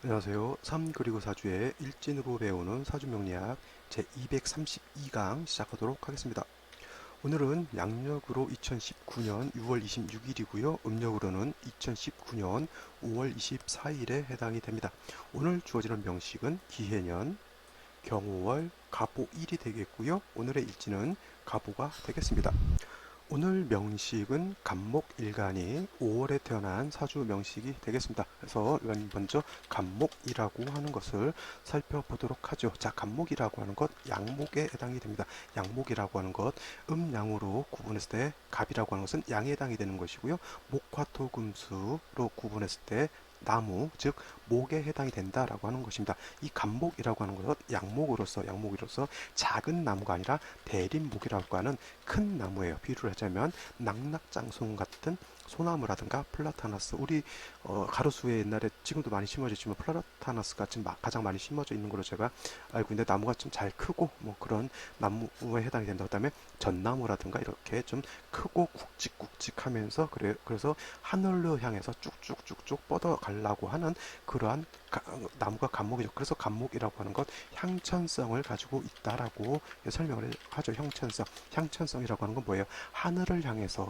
안녕하세요. 3 그리고 4주의 일진으로 배우는 사주명리학 제232강 시작하도록 하겠습니다. 오늘은 양력으로 2019년 6월 26일이고요. 음력으로는 2019년 5월 24일에 해당이 됩니다. 오늘 주어지는 명식은 기해년, 경호월, 갑오일이 되겠고요. 오늘의 일지는 갑오가 되겠습니다. 오늘 명식은 갑목일간이 5월에 태어난 사주 명식이 되겠습니다. 그래서 먼저 갑목이라고 하는 것을 살펴보도록 하죠. 자, 갑목이라고 하는 것 양목에 해당이 됩니다. 양목이라고 하는 것 음양으로 구분했을 때 갑이라고 하는 것은 양에 해당이 되는 것이고요. 목화토금수로 구분했을 때 나무, 즉 목에 해당이 된다라고 하는 것입니다. 이 갑목이라고 하는 것은 양목으로서 작은 나무가 아니라 대림목이라고 하는 큰 나무예요. 비유를 하자면 낙낙장송 같은 소나무라든가 플라타나스, 우리 가로수에 옛날에 지금도 많이 심어져 있지만 플라타나스가 지금 가장 많이 심어져 있는 걸로 제가 알고 있는데, 나무가 좀 잘 크고 뭐 그런 나무에 해당이 된다. 그다음에 전나무라든가 이렇게 좀 크고 굵직굵직하면서 그래서 하늘로 향해서 쭉쭉쭉쭉 뻗어가려고 하는 그러한 나무가 갑목이죠. 그래서 갑목이라고 하는 것 향천성을 가지고 있다라고 설명을 하죠. 향천성이라고 하는 건 뭐예요? 하늘을 향해서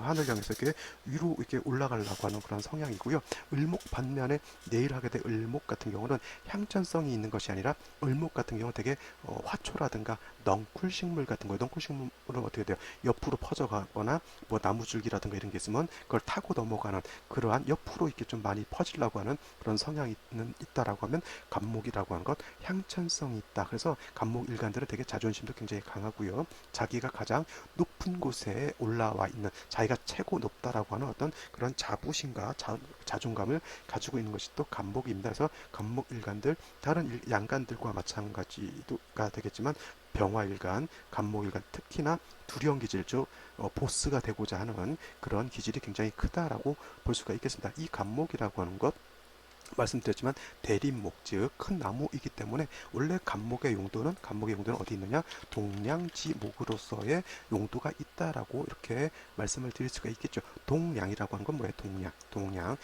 이렇게 위로 이렇게 올라가려고 하는 그런 성향이고요. 을목 반면에 내일 하게 될 을목 같은 경우는 향천성이 있는 것이 아니라, 을목 같은 경우는 되게 화초라든가 넝쿨식물 같은 거예요. 넝쿨식물은 어떻게 돼요? 옆으로 퍼져가거나 뭐 나무줄기라든가 이런 게 있으면 그걸 타고 넘어가는, 그러한 옆으로 이렇게 좀 많이 퍼지려고 하는 그런 성향이 있다라고 하면 갑목이라고 하는 것 향천성이 있다. 그래서 갑목 일간들은 되게 자존심도 굉장히 강하고요. 자기가 가장 높은 곳에 올라와 있는, 자기가 최고 높다라고 하는 어떤 그런 자부심과 자존감을 가지고 있는 것이 또 갑목입니다. 그래서 갑목 일간들, 다른 양간들과 마찬가지가 되겠지만 병화일간, 갑목일간, 특히나 두려운 기질, 즉 보스가 되고자 하는 그런 기질이 굉장히 크다라고 볼 수가 있겠습니다. 이 갑목이라고 하는 것 말씀드렸지만 대림목, 즉 큰 나무이기 때문에 원래 갑목의 용도는 어디 있느냐? 동량지목으로서의 용도가 있다라고 이렇게 말씀을 드릴 수가 있겠죠. 동량이라고 하는 건 뭐예요? 동량.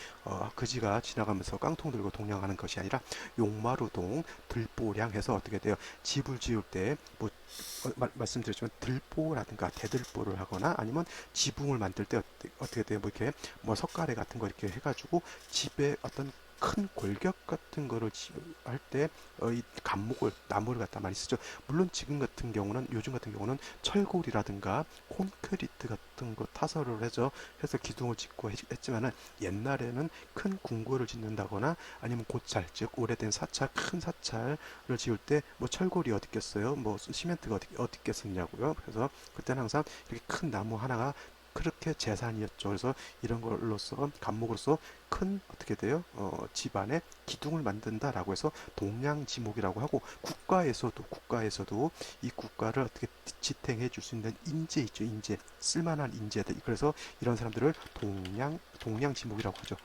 그지가 지나가면서 깡통 들고 동량하는 것이 아니라 용마루동, 들보량 해서 어떻게 돼요? 집을 지을 때뭐 말씀드렸지만 들보라든가 대들보를 하거나 아니면 지붕을 만들 때 어떻게 돼요? 뭐 이렇게 뭐 석가래 같은 거 이렇게 해가지고 집에 어떤 큰 골격 같은 거를 할 때 이 감목을, 나무를 갖다 많이 쓰죠. 물론 요즘 같은 경우는 철골이라든가 콘크리트 같은 거 타설을 해서 기둥을 짓고 했지만은, 옛날에는 큰 궁궐을 짓는다거나 아니면 고찰, 즉 오래된 사찰, 큰 사찰을 지을 때 뭐 철골이 어디 있겠어요? 뭐 시멘트가 어디 있겠었냐고요. 그래서 그때는 항상 이렇게 큰 나무 하나가 그렇게 재산이었죠. 그래서 이런 걸로서 갑목으로서 큰 어떻게 돼요? 집안에 기둥을 만든다라고 해서 동량지목이라고 하고, 국가에서도 이 국가를 어떻게 지탱해 줄 수 있는 인재 있죠. 인재, 쓸만한 인재들. 그래서 이런 사람들을 동량지목이라고 하죠.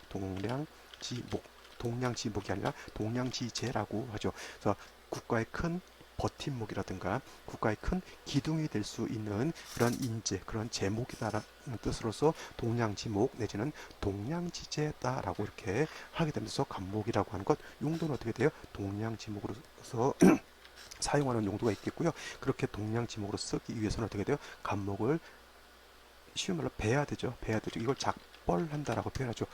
동량지목이 아니라 동량지제라고 하죠. 그래서 국가의 큰 버팀목이라든가 국가의 큰 기둥이 될 수 있는 그런 인재, 그런 제목이다라는 뜻으로서 동량지목 내지는 동량지제다라고 이렇게 하게 되면서 갑목이라고 하는 것 용도는 어떻게 돼요? 동량지목으로서 사용하는 용도가 있겠고요. 그렇게 동량지목으로 쓰기 위해서는 어떻게 돼요? 갑목을 쉬운 말로 베야 되죠. 이걸 작벌한다라고 표현하죠.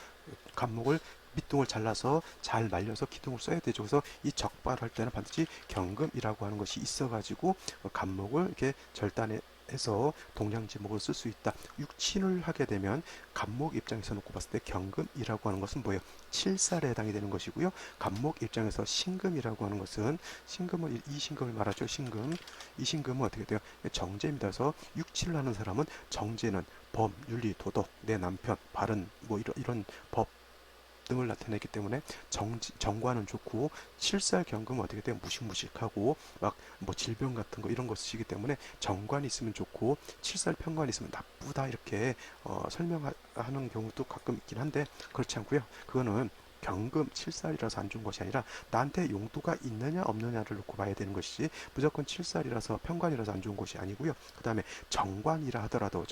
갑목을 밑둥을 잘라서 잘 말려서 기둥을 써야 되죠. 그래서 이 적발할 때는 반드시 경금이라고 하는 것이 있어가지고 갑목을 이렇게 절단해서 동량지목으로 쓸 수 있다. 육친을 하게 되면 갑목 입장에서 놓고 봤을 때 경금이라고 하는 것은 뭐예요? 칠살에 해당이 되는 것이고요. 갑목 입장에서 신금이라고 하는 것은, 이 신금을 말하죠. 이 신금은 어떻게 돼요? 정제입니다. 그래서 육친을 하는 사람은 정제는 범, 윤리, 도덕, 내 남편, 바른 뭐 이런 법 등을 나타내기 때문에 정과는 좋고, 칠살경금은 어떻게 돼요? 무식무식하고 막 뭐 질병 같은 거 이런 거 쓰시기 때문에 정관이 있으면 좋고 칠살편관이 있으면 나쁘다, 이렇게 설명하는 경우도 가끔 있긴 한데, 그렇지 않고요. 그거는 경금 칠살이라서 안 좋은 것이 아니라 나한테 용도가 있느냐 없느냐를 놓고 봐야 되는 것이지, 무조건 칠살이라서 편관이라서 안 좋은 것이 아니고요. 그 다음에 정관이라 하더라도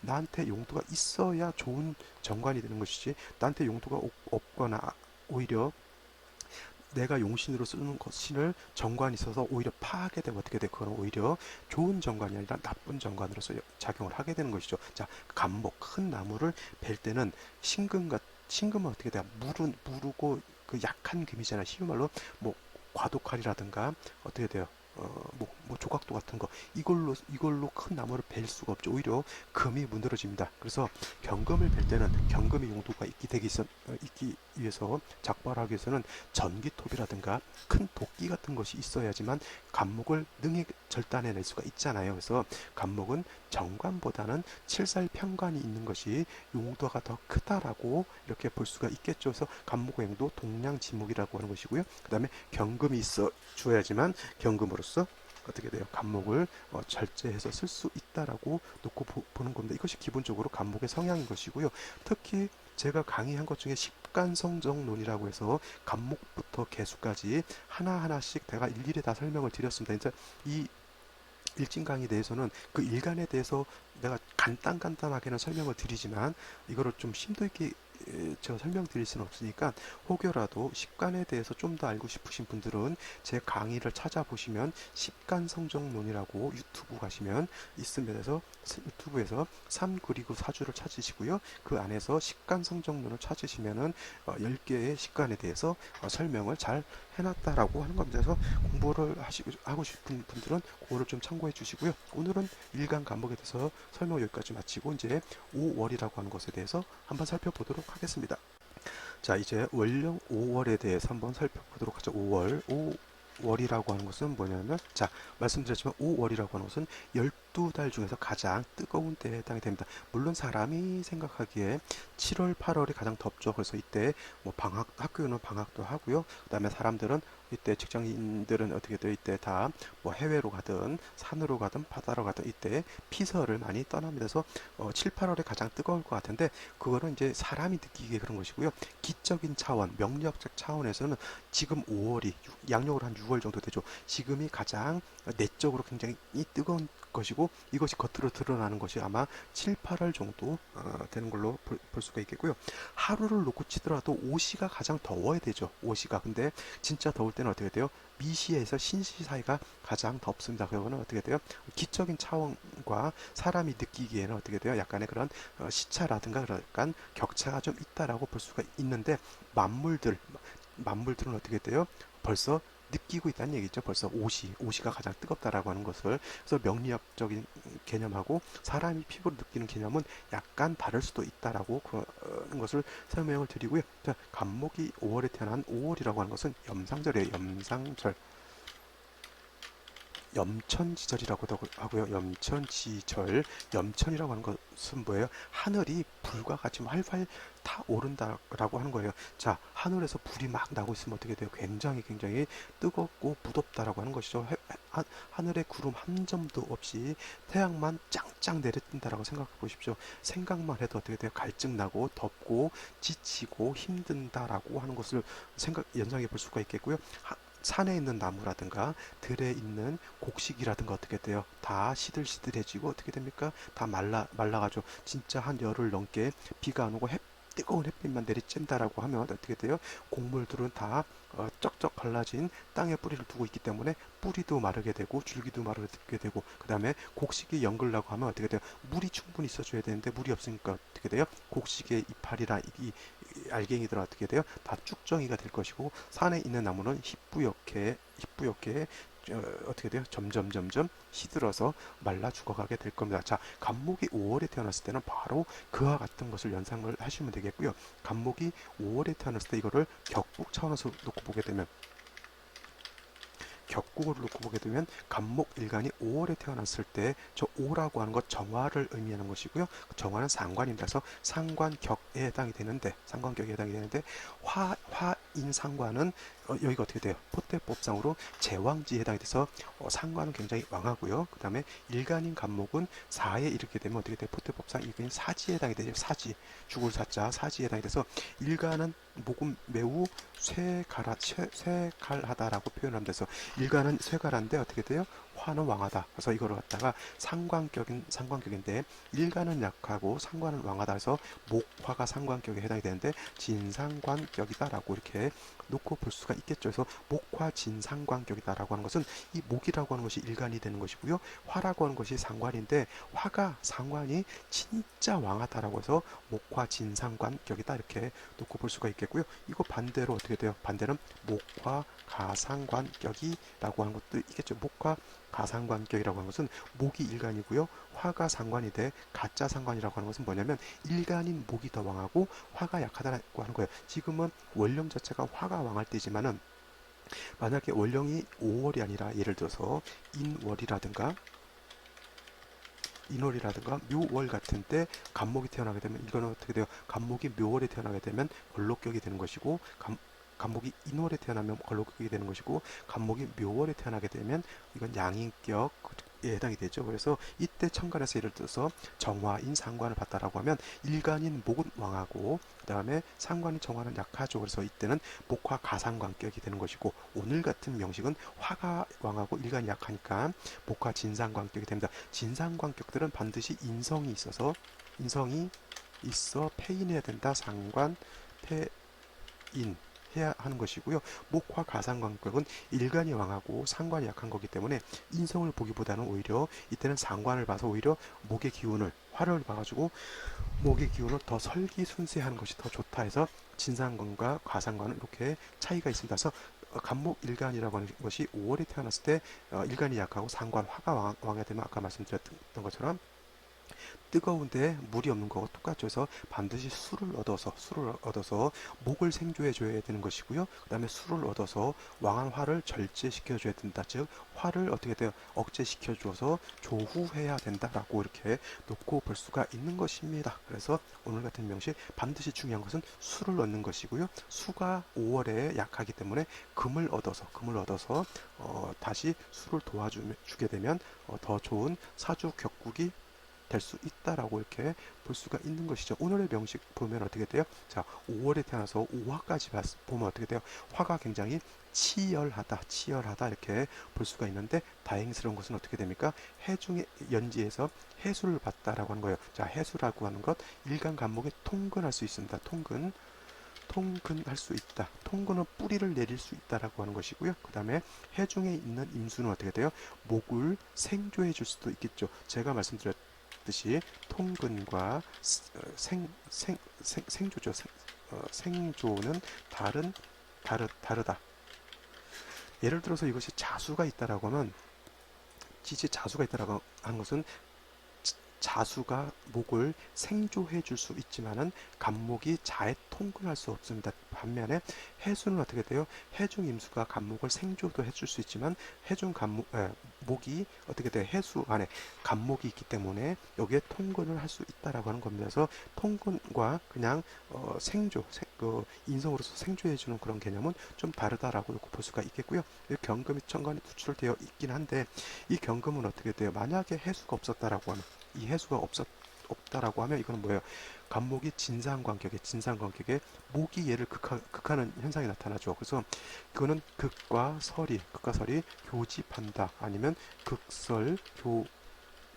나한테 용도가 있어야 좋은 정관이 되는 것이지, 나한테 용도가 없거나 오히려 내가 용신으로 쓰는 신을 정관이 있어서 오히려 파괴되고 어떻게 돼? 그거는 오히려 좋은 정관이 아니라 나쁜 정관으로서 작용을 하게 되는 것이죠. 자, 간목 큰 나무를 벨 때는 신금은 어떻게 돼요? 무르고 그 약한 금이잖아. 쉬운 말로 뭐 과도칼이라든가 어떻게 돼요? 뭐 조각도 같은 거 이걸로 큰 나무를 벨 수가 없죠. 오히려 금이 문드러집니다. 그래서 경금을 벨 때는 경금의 용도가 있기 위해서 작발하기 위해서는 전기톱이라든가 큰 도끼 같은 것이 있어야지만 간목을 능히 절단해낼 수가 있잖아요. 그래서 간목은 정관보다는 칠살평관이 있는 것이 용도가 더 크다라고 이렇게 볼 수가 있겠죠. 그래서 간목의 용도 동량지목이라고 하는 것이고요. 그 다음에 경금이 있어 줘야지만 경금으로서 어떻게 돼요? 간목을 절제해서 쓸 수 있다라고 놓고 보는 겁니다. 이것이 기본적으로 간목의 성향인 것이고요. 특히 제가 강의한 것 중에 식간성정론이라고 해서 간목부터 개수까지 하나하나씩 제가 일일이 다 설명을 드렸습니다. 이제 이 일진강에 대해서는 그 일간에 대해서 내가 간단하게는 설명을 드리지만 이거를 좀 심도 있게 제가 설명드릴 수는 없으니까 혹여라도 식간에 대해서 좀 더 알고 싶으신 분들은 제 강의를 찾아보시면 식간성정론이라고 유튜브 가시면 있습니다. 그래서 유튜브에서 3 그리고 4주를 찾으시고요. 그 안에서 식간성정론을 찾으시면은 10개의 식간에 대해서 설명을 잘 해놨다라고 하는 겁니다. 그래서 공부를 하고 싶은 분들은 그거를 좀 참고해 주시고요. 오늘은 일간 간목에 대해서 설명 여기까지 마치고 이제 5월이라고 하는 것에 대해서 한번 살펴보도록 하겠습니다. 자, 이제 월령 5월에 대해서 한번 살펴보도록 하죠. 5월이라고 하는 것은 뭐냐면, 자, 말씀드렸지만 5월이라고 하는 것은 12달 중에서 가장 뜨거운 때에 해당이 됩니다. 물론 사람이 생각하기에 7월, 8월이 가장 덥죠. 그래서 이때 뭐 학교는 방학도 하고요. 그 다음에 사람들은 이때 직장인들은 어떻게 돼요? 이때 다 뭐 해외로 가든 산으로 가든 바다로 가든 이때 피서를 많이 떠납니다. 그래서 7, 8월에 가장 뜨거울 것 같은데 그거는 이제 사람이 느끼기에 그런 것이고요. 기적인 차원, 명력적 차원에서는 지금 5월이 양력으로 한 6월 정도 되죠. 지금이 가장 내적으로 굉장히 뜨거운 것이고 이것이 겉으로 드러나는 것이 아마 7, 8월 정도 되는 걸로 볼 수가 있겠고요. 하루를 놓고 치더라도 오시가 가장 더워야 되죠. 오시가. 근데 진짜 더울 때는 어떻게 돼요? 미시에서 신시 사이가 가장 덥습니다. 그거는 어떻게 돼요? 기적인 차원과 사람이 느끼기에는 어떻게 돼요? 약간의 그런 시차라든가 약간 격차가 좀 있다라고 볼 수가 있는데 만물들은 어떻게 돼요? 벌써 느끼고 있다는 얘기죠. 벌써 오시가 가장 뜨겁다라고 하는 것을. 그래서 명리학적인 개념하고 사람이 피부로 느끼는 개념은 약간 다를 수도 있다라고 그런 것을 설명을 드리고요. 자, 간목이 5월에 태어난 5월이라고 하는 것은 염상절이에요. 염상절. 염천지절이라고도 하고요. 염천지절. 염천이라고 하는 것은 뭐예요? 하늘이 불과 같이 활활 타오른다라고 하는 거예요. 자, 하늘에서 불이 막 나고 있으면 어떻게 돼요? 굉장히 뜨겁고 무덥다라고 하는 것이죠. 하늘에 구름 한 점도 없이 태양만 짱짱 내려뜬다라고 생각해 보십시오. 생각만 해도 어떻게 돼요? 갈증나고 덥고 지치고 힘든다라고 하는 것을 연상해 볼 수가 있겠고요. 산에 있는 나무라든가 들에 있는 곡식이라든가 어떻게 돼요? 다 시들시들해지고 어떻게 됩니까? 다 말라가지고 진짜 한 열흘 넘게 비가 안 오고 뜨거운 햇빛만 내리쬐다라고 하면 어떻게 돼요? 곡물들은 다 쩍쩍 갈라진 땅에 뿌리를 두고 있기 때문에 뿌리도 마르게 되고 줄기도 마르게 되고 그 다음에 곡식이 연글라고 하면 어떻게 돼요? 물이 충분히 있어줘야 되는데 물이 없으니까 어떻게 돼요? 곡식의 이파리나 이 알갱이들은 어떻게 돼요? 다 쭉정이가 될 것이고 산에 있는 나무는 희뿌옇게 어떻게 돼요? 점점 시들어서 말라 죽어가게 될 겁니다. 자, 간목이 5월에 태어났을 때는 바로 그와 같은 것을 연상을 하시면 되겠고요. 간목이 5월에 태어났을 때 이거를 격국 차원에서 놓고 보게 되면 격국을 놓고 보게 되면 간목 일간이 5월에 태어났을 때 저 5라고 하는 것 정화를 의미하는 것이고요. 정화는 상관입니다. 그래서 상관격에 해당이 되는데 화인 상관은 여기가 어떻게 돼요? 포태법상으로 제왕지에 해당이 돼서 상관은 굉장히 왕하고요. 그 다음에 일간인 간목은 4에 이렇게 되면 어떻게 돼요? 포태법상 일간인 사지에 해당이 되죠. 사지, 죽을 사자, 사지에 해당이 돼서 일간은 목은 매우 쇠갈하다라고 표현하면 돼서 일간은 쇠갈한데 어떻게 돼요? 화는 왕하다. 그래서 이거를 갖다가 상관격인데 일간은 약하고 상관은 왕하다 해서 목화가 상관격에 해당이 되는데 진상관격이다라고 이렇게 놓고 볼 수가 있겠죠. 그래서 목화 진상관격이다라고 하는 것은 이 목이라고 하는 것이 일간이 되는 것이고요. 화라고 하는 것이 상관인데 화가 상관이 진짜 왕하다라고 해서 목화 진상관격이다 이렇게 놓고 볼 수가 있겠고요. 이거 반대로 어떻게 돼요? 반대는 목화 가상관격이라고 하는 것도 있겠죠. 목화 가상관격이라고 하는 것은 목이 일간이고요. 화가 상관이 돼 가짜 상관이라고 하는 것은 뭐냐면 일간인 목이 더 왕하고 화가 약하다고 하는 거예요. 지금은 원령 자체가 화가 왕할 때지만은 만약에 원령이 5월이 아니라 예를 들어서 인월이라든가 묘월 같은 때 간목이 태어나게 되면 이거는 어떻게 돼요? 간목이 묘월에 태어나게 되면 걸록격이 되는 것이고 간목이 인월에 태어나면 걸록격이 되는 것이고 간목이 묘월에 태어나게 되면 이건 양인격에 해당이 되죠. 그래서 이때 천간에서 예를 들어서 정화인 상관을 봤다라고 하면 일간인 목은 왕하고 그 다음에 상관인 정화는 약하죠. 그래서 이때는 목화 가상관격이 되는 것이고 오늘 같은 명식은 화가 왕하고 일간이 약하니까 목화 진상관격이 됩니다. 진상관격들은 반드시 인성이 있어 패인해야 된다. 상관 패인 해야 하는 것이고요. 목화 가상관격은 일간이 왕하고 상관이 약한 거기 때문에 인성을 보기보다는 오히려 이때는 상관을 봐서 오히려 목의 기운을 화를 봐가지고 목의 기운을 더 설기순세하는 것이 더 좋다 해서 진상관과 가상관은 이렇게 차이가 있습니다. 그래서 간목 일간이라고 하는 것이 5월에 태어났을 때 일간이 약하고 상관 화가 왕해야 되면 아까 말씀드렸던 것처럼 뜨거운데 물이 없는 거와 똑같죠. 그래서 반드시 술을 얻어서 목을 생조해 줘야 되는 것이고요. 그 다음에 술을 얻어서 왕한 화를 절제시켜 줘야 된다. 즉 화를 어떻게 돼요? 억제시켜 줘서 조후해야 된다라고 이렇게 놓고 볼 수가 있는 것입니다. 그래서 오늘 같은 명식 반드시 중요한 것은 술을 얻는 것이고요. 수가 5월에 약하기 때문에 금을 얻어서 다시 술을 도와주게 되면 더 좋은 사주 격국이 될 수 있다라고 이렇게 볼 수가 있는 것이죠. 오늘의 명식 보면 어떻게 돼요? 자, 5월에 태어나서 5화까지 보면 어떻게 돼요? 화가 굉장히 치열하다 이렇게 볼 수가 있는데 다행스러운 것은 어떻게 됩니까? 해중의 연지에서 해수를 봤다라고 하는 거예요. 자, 해수라고 하는 것 일간 간목에 통근할 수 있습니다. 통근할 수 있다. 통근은 뿌리를 내릴 수 있다라고 하는 것이고요. 그 다음에 해중에 있는 임수는 어떻게 돼요? 목을 생조해 줄 수도 있겠죠. 제가 말씀드렸듯이 통근과 생조죠. 생조는 다르다. 예를 들어서 이것이 자수가 있다라고 하면 자수가 있다라고 하는 것은 자수가 목을 생조해 줄 수 있지만은 간목이 자에 통근할 수 없습니다. 반면에 해수는 어떻게 돼요? 해중 임수가 간목을 생조도 해줄 수 있지만 목이 어떻게 돼요? 해수 안에 간목이 있기 때문에 여기에 통근을 할 수 있다라고 하는 겁니다. 그래서 통근과 그냥 인성으로서 생조해 주는 그런 개념은 좀 다르다라고 볼 수가 있겠고요. 경금이 천간에 투출되어 있긴 한데 이 경금은 어떻게 돼요? 만약에 해수가 없었다라고 하면 이 해수가 없다라고 하면 이거는 뭐예요? 간목이 진상관격에 목이 얘를 극하는 현상이 나타나죠. 그래서 그거는 극과 설이 교집한다 아니면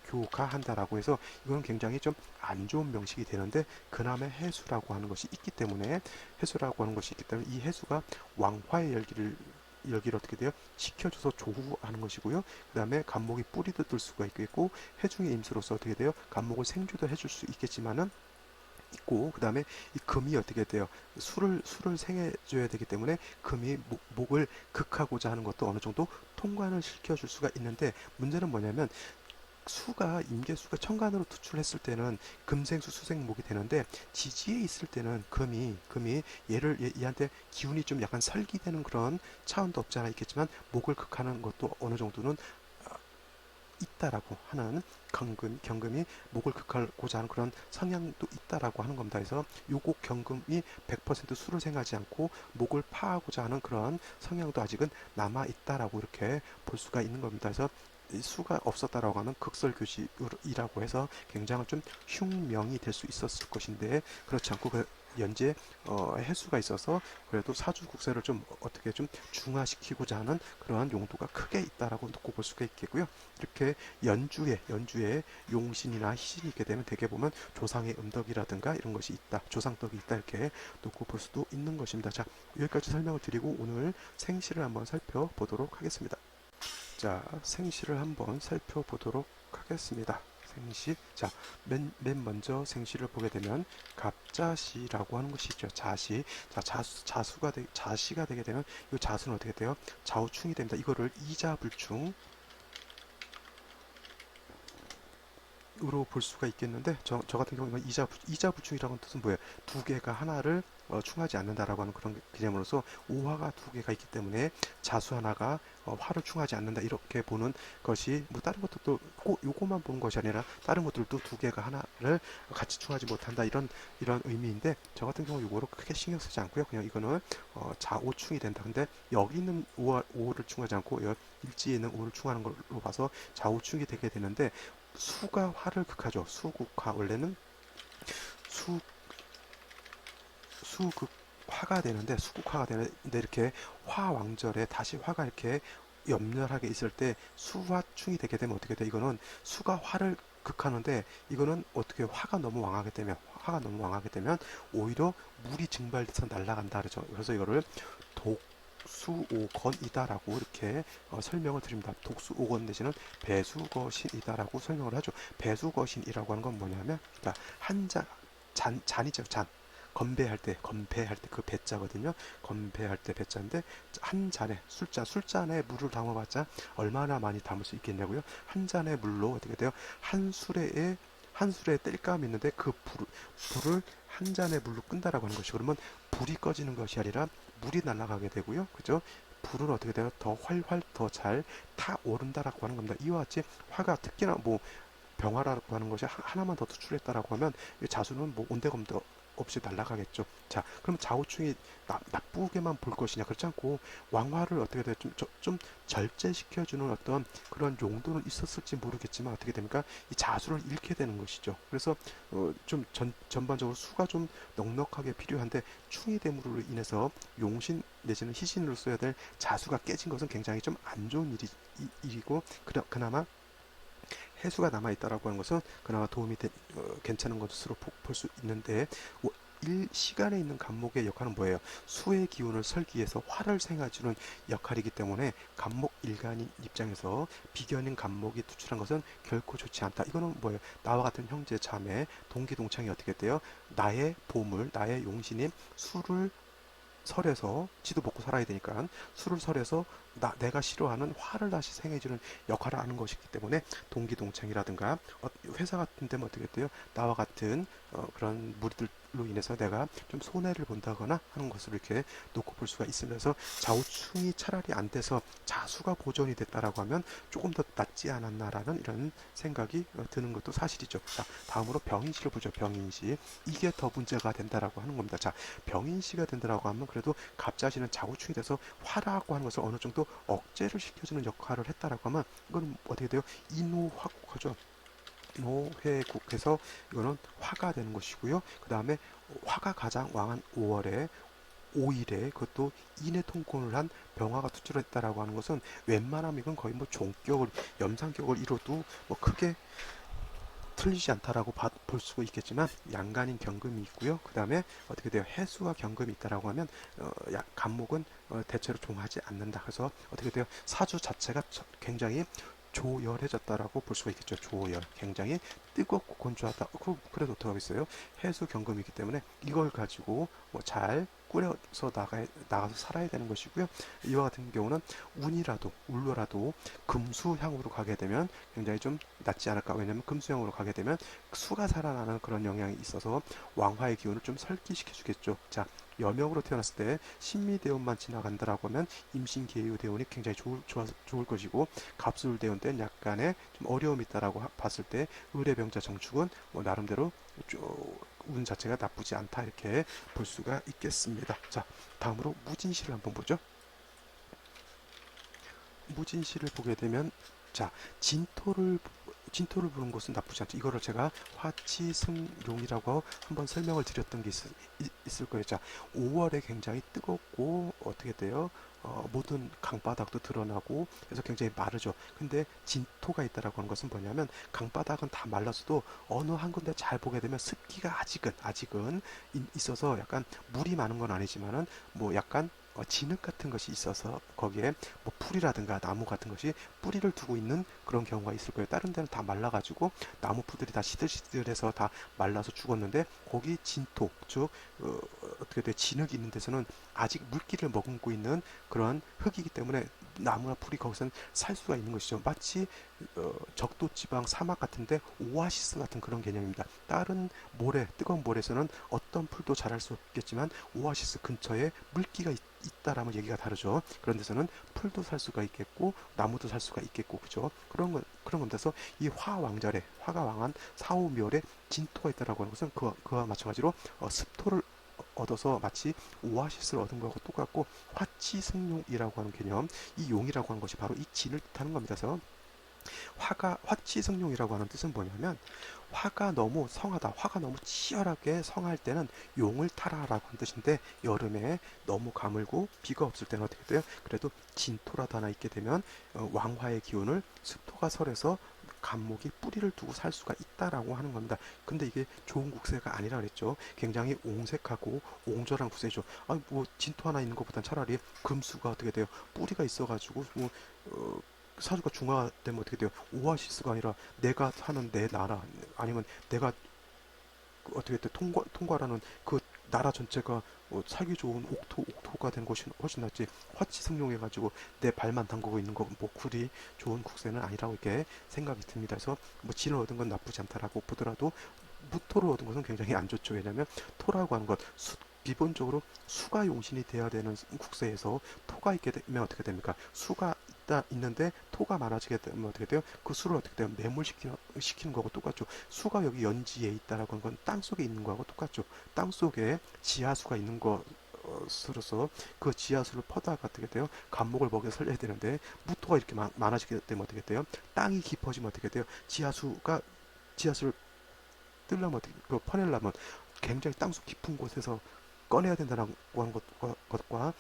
교가한다라고 해서 이거는 굉장히 좀 안 좋은 명식이 되는데 그남의 해수라고 하는 것이 있기 때문에 이 해수가 왕화의 열기를 어떻게 돼요? 식혀줘서 조후하는 것이고요. 그 다음에 간목이 뿌리도 뜰 수가 있겠고 해중의 임수로서 어떻게 돼요? 간목을 생주도 해줄 수 있겠지만은 있고 그 다음에 이 금이 어떻게 돼요? 술을 생해줘야 되기 때문에 금이 목을 극하고자 하는 것도 어느 정도 통관을 시켜줄 수가 있는데 문제는 뭐냐면 임계수가 천간으로 투출했을 때는 금생수 수생목이 되는데 지지에 있을 때는 금이 얘한테 기운이 좀 약간 설기되는 그런 차원도 없지 않아 있겠지만 목을 극하는 것도 어느 정도는 있다라고 하는 경금이 목을 극하고자 하는 그런 성향도 있다라고 하는 겁니다. 그래서 요거 경금이 100% 수를 생하지 않고 목을 파하고자 하는 그런 성향도 아직은 남아 있다라고 이렇게 볼 수가 있는 겁니다. 그래서 수가 없었다라고 하면 극설교식이라고 해서 굉장히 좀 흉명이 될 수 있었을 것인데 그렇지 않고 연재 해수가 있어서 그래도 사주 국세를 좀 어떻게 좀 중화시키고자 하는 그러한 용도가 크게 있다라고 놓고 볼 수가 있겠고요. 이렇게 연주에 용신이나 희신이 있게 되면 대개 보면 조상의 음덕이라든가 이런 것이 있다, 조상덕이 있다 이렇게 놓고 볼 수도 있는 것입니다. 자, 여기까지 설명을 드리고 오늘 생시를 한번 살펴보도록 하겠습니다. 자, 생시를 한번 살펴보도록 하겠습니다. 생시. 자, 맨 먼저 생시를 보게 되면 갑자시라고 하는 것이 있죠. 자시. 자, 자시가 되게 되면 이 자수는 어떻게 돼요? 좌우충이 됩니다. 이거를 이자불충 으로 볼 수가 있겠는데 저 같은 경우는 이자불충이라는 뜻은 뭐예요? 두 개가 하나를 충하지 않는다라고 하는 그런 개념으로서 오화가 두 개가 있기 때문에 자수 하나가 화를 충하지 않는다 이렇게 보는 것이 뭐 다른 것도 또 요것만 보는 것이 아니라 다른 것들도 두 개가 하나를 같이 충하지 못한다 이런 의미인데 저 같은 경우 요거를 크게 신경 쓰지 않고요. 그냥 이거는 자오충이 된다. 근데 여기 있는 오를 충하지 않고 일지에 있는 오를 충하는 걸로 봐서 좌우충이 되게 되는데 수가 화를 극하죠. 수국화 원래는 수 수극화가 되는데 수국화가 되는데 이렇게 화왕절에 다시 화가 이렇게 염렬하게 있을 때 수화충이 되게 되면 어떻게 돼? 이거는 수가 화를 극하는데 이거는 어떻게 화가 너무 왕하게 되면 오히려 물이 증발돼서 날아간다 그러죠. 그래서 이거를 독수오건이다라고 이렇게 설명을 드립니다. 독수오건 내지는 배수거신이다라고 설명을 하죠. 배수거신이라고 하는 건 뭐냐면, 그러니까 잔이죠, 잔. 건배할 때 그 배자거든요. 건배할 때 배자인데 한 잔에 술잔에 물을 담아봤자 얼마나 많이 담을 수 있겠냐고요. 한 잔의 물로 어떻게 돼요? 한 술에 땔감이 있는데 그 불을 한 잔의 물로 끈다라고 하는 것이 그러면 불이 꺼지는 것이 아니라 물이 날아가게 되고요. 그죠? 불은 어떻게 돼요? 더 활활 더 잘 타오른다라고 하는 겁니다. 이와 같이 화가 특히나 뭐 병화라고 하는 것이 하나만 더 투출했다라고 하면 이 자수는 뭐 온데검도 없이 날아가겠죠. 자, 그럼 좌우충이 나쁘게만 볼 것이냐? 그렇지 않고 왕화를 어떻게 돼? 좀 절제시켜주는 어떤 그런 용도는 있었을지 모르겠지만 어떻게 됩니까? 이 자수를 잃게 되는 것이죠. 그래서 좀 전반적으로 수가 좀 넉넉하게 필요한데 충이 됨으로 인해서 용신 내지는 희신으로 써야 될 자수가 깨진 것은 굉장히 좀 안 좋은 일이고 그나마 해수가 남아있다라고 하는 것은 그나마 괜찮은 것으로 볼 수 있는데 시간에 있는 간목의 역할은 뭐예요? 수의 기운을 설기해서 화를 생해주는 역할이기 때문에 간목 일간인 입장에서 비견인 간목이 투출한 것은 결코 좋지 않다. 이거는 뭐예요? 나와 같은 형제 자매 동기동창이 어떻게 돼요? 나의 보물, 나의 용신인 수를 설에서 지도 먹고 살아야 되니까 술을 설에서 내가 싫어하는 화를 다시 생해주는 역할을 하는 것이기 때문에 동기동창이라든가 회사 같은 데면 어떻게 돼요? 나와 같은 그런 무리들로 인해서 내가 좀 손해를 본다거나 하는 것을 이렇게 놓고 볼 수가 있습니다. 그래서 좌우충이 차라리 안 돼서 자수가 보존이 됐다라고 하면 조금 더 낫지 않았나라는 이런 생각이 드는 것도 사실이죠. 자, 다음으로 병인시를 보죠. 병인시. 이게 더 문제가 된다라고 하는 겁니다. 자, 병인시가 된다라고 하면 그래도 갑자시는 좌우충이 돼서 화라고 하는 것을 어느 정도 억제를 시켜주는 역할을 했다라고 하면 이건 어떻게 돼요? 인호화국하죠. 노회국해서 이거는 화가 되는 것이고요. 그 다음에 화가 가장 왕한 5월에 5일에 그것도 인해 통권을 한 병화가 투출했다라고 하는 것은 웬만하면 이건 거의 뭐 종격을 염상격을 이뤄도 뭐 크게 틀리지 않다라고 볼 수가 있겠지만 양간인 경금이 있고요. 그 다음에 어떻게 돼요? 해수와 경금이 있다라고 하면 간목은 대체로 종하지 않는다. 그래서 어떻게 돼요? 사주 자체가 굉장히 조열해졌다라고 볼 수가 있겠죠. 조열. 굉장히 뜨겁고 건조하다. 그래도 어떻게 하겠어요? 해수 경금이기 때문에 이걸 가지고 뭐잘 꾸려서 나가서 살아야 되는 것이고요. 이와 같은 경우는 울로라도 금수향으로 가게 되면 굉장히 좀 낫지 않을까. 왜냐면 금수향으로 가게 되면 수가 살아나는 그런 영향이 있어서 왕화의 기운을 좀 설기시켜 주겠죠. 자, 여명으로 태어났을 때 신미대운만 지나간다라고 하면 임신계유대운이 굉장히 좋을 것이고 갑술대운 때는 약간의 좀 어려움이 있다라고 봤을 때 의뢰병자 정축은 뭐 나름대로 운 자체가 나쁘지 않다 이렇게 볼 수가 있겠습니다. 자, 다음으로 무진시를 한번 보죠. 무진시를 보게 되면 자, 진토를 진토를 부는 것은 나쁘지 않죠. 이거를 제가 화치승용이라고 한번 설명을 드렸던 게 있을 거예요. 자, 5월에 굉장히 뜨겁고 어떻게 돼요? 모든 강바닥도 드러나고 그래서 굉장히 마르죠. 근데 진토가 있다라고 하는 것은 뭐냐면 강바닥은 다 말랐어도 어느 한 군데 잘 보게 되면 습기가 아직은 있어서 약간 물이 많은 건 아니지만은 뭐 약간 진흙 같은 것이 있어서 거기에 뭐 풀이라든가 나무 같은 것이 뿌리를 두고 있는 그런 경우가 있을 거예요. 다른 데는 다 말라가지고 나무 풀들이 다 시들시들해서 다 말라서 죽었는데 거기 진토 즉 어떻게 돼 진흙이 있는 데서는 아직 물기를 머금고 있는 그런 흙이기 때문에 나무나 풀이 거기서는 살 수가 있는 것이죠. 마치 적도 지방 사막 같은데 오아시스 같은 그런 개념입니다. 다른 모래 뜨거운 모래에서는 어떤 풀도 자랄 수 없겠지만 오아시스 근처에 물기가 있다라면 얘기가 다르죠. 그런 데서는 풀도 살 수가 있겠고 나무도 살 수가 있겠고 그죠. 그런 건데서 이 화왕절에 화가 왕한 사오멸에 진토가 있다라고 하는 것은 그와 마찬가지로 습토를 얻어서 마치 오아시스를 얻은 것과 똑같고 화치승용이라고 하는 개념 이 용이라고 하는 것이 바로 이 진을 뜻하는 겁니다. 그래서 화치승용이라고 하는 뜻은 뭐냐면 화가 너무 성하다 화가 너무 치열하게 성할 때는 용을 타라라고 하는 뜻인데 여름에 너무 가물고 비가 없을 때는 어떻게 돼요? 그래도 진토라도 하나 있게 되면 왕화의 기운을 습토가 설해서 감목이 뿌리를 두고 살 수가 있다라고 하는 겁니다. 근데 이게 좋은 국세가 아니라 그랬죠. 굉장히 옹색하고 옹졸한 국세죠. 뭐 진토 하나 있는 것보단 차라리 금수가 어떻게 돼요? 뿌리가 있어가지고 뭐 사주가 중화되면 어떻게 돼요? 오아시스가 아니라 내가 사는 내 나라 아니면 내가 어떻게 돼 통과라는 그 나라 전체가 살기 좋은 옥토가 되는 것이 훨씬 낫지. 화치승용해가지고 내 발만 담그고 있는 거 뭐 굴이 좋은 국세는 아니라고 이렇게 생각이 듭니다. 그래서 뭐 진을 얻은 건 나쁘지 않다라고 보더라도 무토를 얻은 것은 굉장히 안 좋죠. 왜냐하면 토라고 하는 것 기본적으로 수가 용신이 되어야 되는 국세에서 토가 있게 되면 어떻게 됩니까? 수가 있는데 토가 많아지게 되면 어떻게 돼요? 그 수를 어떻게 돼요? 매몰시키는 거하고 똑같죠. 수가 여기 연지에 있다라고 하는 건 땅 속에 있는 거하고 똑같죠. 땅 속에 지하수가 있는 것으로서 그 지하수를 퍼다가 어떻게 돼요? 감목을 먹여 살려야 되는데 무토가 이렇게 많아지게 되면 어떻게 돼요? 땅이 깊어지면 어떻게 돼요? 지하수를 뜰려면 어떻게 퍼내려면 굉장히 땅속 깊은 곳에서 꺼내야 된다는 것과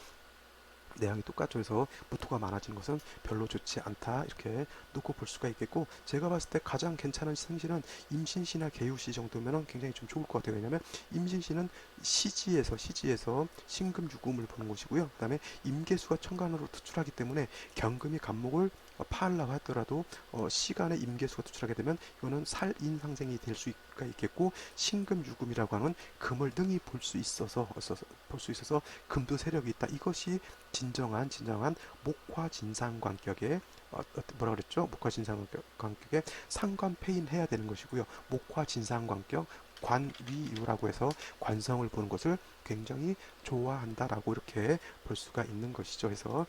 내용이 똑같죠. 그래서 무토가 많아지는 것은 별로 좋지 않다 이렇게 놓고 볼 수가 있겠고 제가 봤을 때 가장 괜찮은 생신은 임신시나 개유시 정도면 굉장히 좀 좋을 것 같아요. 왜냐하면 임신시는 시지에서 신금유금을 보는 것이고요. 그 다음에 임계수가 천간으로 투출하기 때문에 경금이 간목을 파하려고 하더라도 시간에 임계수가 투출하게 되면 이거는 살인상생이 될 수가 있겠고 신금유금이라고 하는 금을 능히 볼 수 있어서 금도 세력이 있다. 이것이 진정한 목화진상관격의 뭐라 그랬죠? 목화진상관격의 상관폐인해야 되는 것이고요. 목화진상관격 관위유라고 해서 관성을 보는 것을 굉장히 좋아한다라고 이렇게 볼 수가 있는 것이죠. 그래서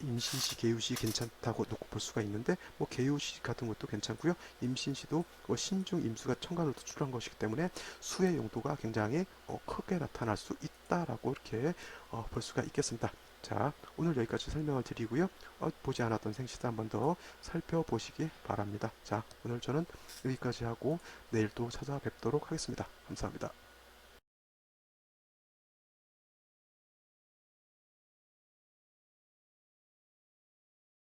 임신시, 개유시 괜찮다고 놓고 볼 수가 있는데 뭐 개유시 같은 것도 괜찮고요. 임신시도 신중 임수가 천간으로 투출한 것이기 때문에 수의 용도가 굉장히 크게 나타날 수 있다라고 이렇게 볼 수가 있겠습니다. 자, 오늘 여기까지 설명을 드리고요. 보지 않았던 생시도 한번 더 살펴보시기 바랍니다. 자, 오늘 저는 여기까지 하고 내일 또 찾아뵙도록 하겠습니다. 감사합니다.